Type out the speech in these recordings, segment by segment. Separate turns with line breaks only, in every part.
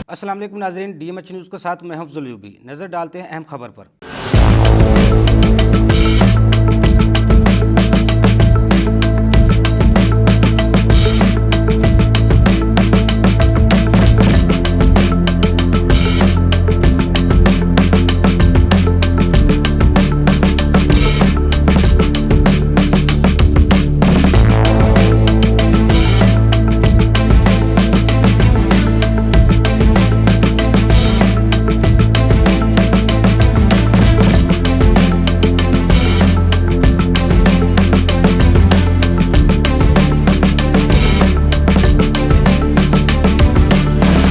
السلام علیکم ناظرین، ڈی ایم ایچ نیوز کے ساتھ میں حفظ العیوبی نظر ڈالتے ہیں اہم خبر پر۔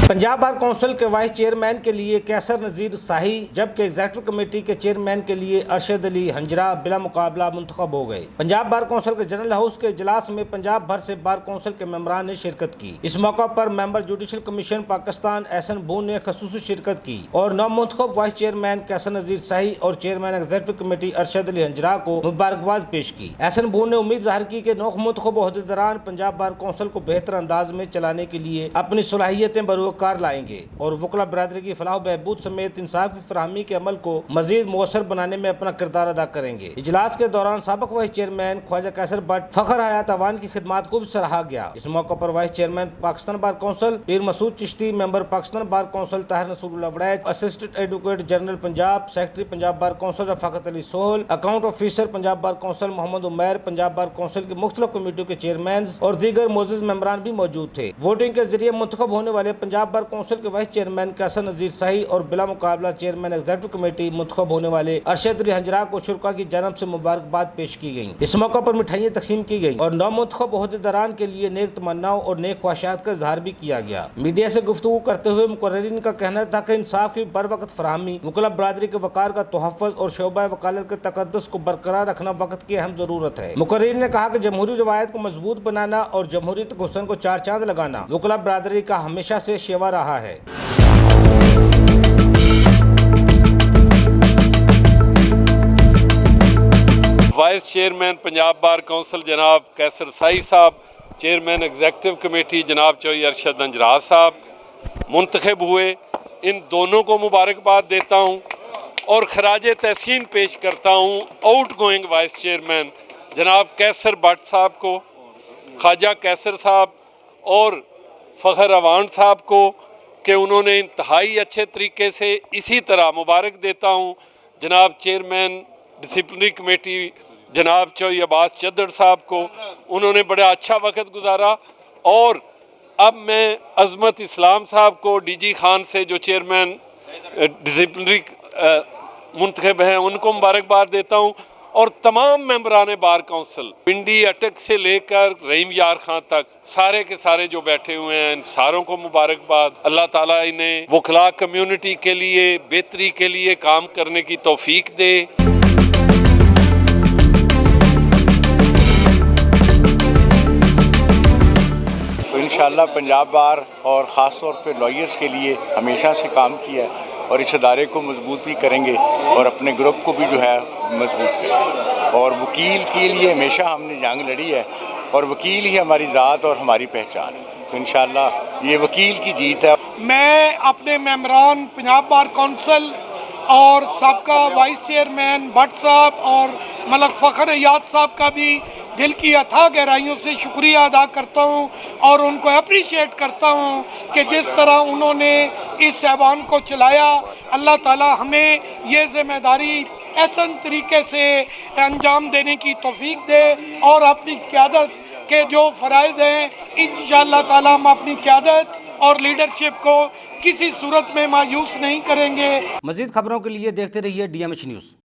پنجاب بار کونسل کے وائس چیئرمین کے لیے کیسر نذیر ساہی جبکہ ایگزیکٹو کمیٹی کے چیئرمین کے لیے ارشد علی ہنجرا بلا مقابلہ منتخب ہو گئے۔ پنجاب بار کونسل کے جنرل ہاؤس کے اجلاس میں پنجاب بھر سے بار کونسل کے ممبران نے شرکت کی۔ اس موقع پر ممبر جوڈیشل کمیشن پاکستان احسن بون نے خصوصی شرکت کی اور نو منتخب وائس چیئرمین کیسر نذیر ساہی اور چیئرمین ایگزیکٹو کمیٹی ارشد علی ہنجرا کو مبارکباد پیش کی۔ احسن بون نے امید ظاہر کی کہ نو منتخب عہدیداران پنجاب بار کونسل کو بہتر انداز میں چلانے کے لیے اپنی صلاحیتیں بروکار لائیں گے اور وکلا برادری کی فلاح و بہبود سمیت انصاف کی فراہمی کے عمل کو مزید مؤثر بنانے میں اپنا کردار ادا کریں گے۔ اجلاس کے دوران سابق وائس چیئرمین خواجہ کیسر بٹ فخر حیات اوان کی خدمات کو بھی سراہا گیا۔ اس موقع پر vice chairman Pakistan bar council Pir Masood Chishti, member Pakistan bar council Tahir Nasoor Ullah Warraich, assistant advocate general Punjab, secretary Punjab bar council Rafaqat Ali Sahal, account officer Punjab bar council Muhammad Umair, Punjab bar council کی مختلف کمیٹیوں کے چیئرمینز اور دیگر معزز ممبران بھی موجود تھے۔ ووٹنگ کے ذریعے منتخب ہونے والے پنجاب بار کونسل کے وائس چیئرمین کیسر نذیر ساہی اور بلا مقابلہ چیئرمین ایگزیکٹو کمیٹی منتخب ہونے والے ارشد علی ہنجرا کو شرکاء کی جانب سے مبارکباد پیش کی گئی۔ اس موقع پر مٹھائیاں تقسیم کی گئیں اور نو منتخب عہدیداران کے لیے نیک تمناؤں اور نیک خواہشات کا اظہار بھی کیا گیا۔ میڈیا سے گفتگو کرتے ہوئے مقررین کا کہنا تھا کہ انصاف کی بر وقت فراہمی، وکلا برادری کے وقار کا تحفظ اور شعبہ وکالت کے تقدس کو برقرار رکھنا وقت کی اہم ضرورت ہے۔ مقررین نے کہا کہ جمہوری روایت کو مضبوط بنانا اور جمہوریت کے حسن کو چار چاند لگانا وکلا برادری کا ہمیشہ سے شیوا رہا ہے۔
Vice chairman Punjab bar council جناب کیسر ساہی صاحب، چیئرمین ایگزیکٹو کمیٹی جناب چوئی ارشد ہنجرا صاحب منتخب ہوئے، ان دونوں کو مبارکباد دیتا ہوں اور خراج تحسین پیش کرتا ہوں آؤٹ گوئنگ وائس چیئرمین جناب کیسر بٹ صاحب کو، خواجہ کیسر صاحب اور فخر اوان صاحب کو کہ انہوں نے انتہائی اچھے طریقے سے اسی طرح مبارک دیتا ہوں جناب چیئرمین ڈسپلنری کمیٹی جناب چوئی عباس چدر صاحب کو، انہوں نے بڑا اچھا وقت گزارا۔ اور اب میں عظمت اسلام صاحب کو ڈی جی خان سے جو چیئرمین ڈسپلنری منتخب ہیں ان کو مبارکباد دیتا ہوں اور تمام ممبران بار کونسل پنڈی اٹک سے لے کر رحیم یار خان تک سارے کے سارے جو بیٹھے ہوئے ہیں ان ساروں کو مبارکباد۔ اللہ تعالیٰ انہیں وکلا کمیونٹی کے لیے بہتری کے لیے کام کرنے کی توفیق دے۔
انشاءاللہ پنجاب بار اور خاص طور پہ لائرز کے لیے ہمیشہ سے کام کیا ہے اور اس ادارے کو مضبوط بھی کریں گے اور اپنے گروپ کو بھی جو ہے مضبوط کریں گے۔ اور وکیل کے لیے ہمیشہ ہم نے جنگ لڑی ہے اور وکیل ہی ہماری ذات اور ہماری پہچان ہے، تو انشاءاللہ یہ وکیل کی جیت ہے۔
میں اپنے ممبران پنجاب بار کونسل اور سابقہ وائس چیئرمین بٹ صاحب اور ملک فخر حیات صاحب کا بھی دل کی اتھاہ گہرائیوں سے شکریہ ادا کرتا ہوں اور ان کو اپریشیٹ کرتا ہوں کہ جس طرح انہوں نے اس ایوان کو چلایا۔ اللہ تعالی ہمیں یہ ذمہ داری احسن طریقے سے انجام دینے کی توفیق دے اور اپنی قیادت کے جو فرائض ہیں انشاءاللہ تعالی ہم اپنی قیادت اور لیڈرشپ کو کسی صورت میں مایوس نہیں کریں گے۔
مزید خبروں کے لیے دیکھتے رہیے ڈی ایم ایچ نیوز۔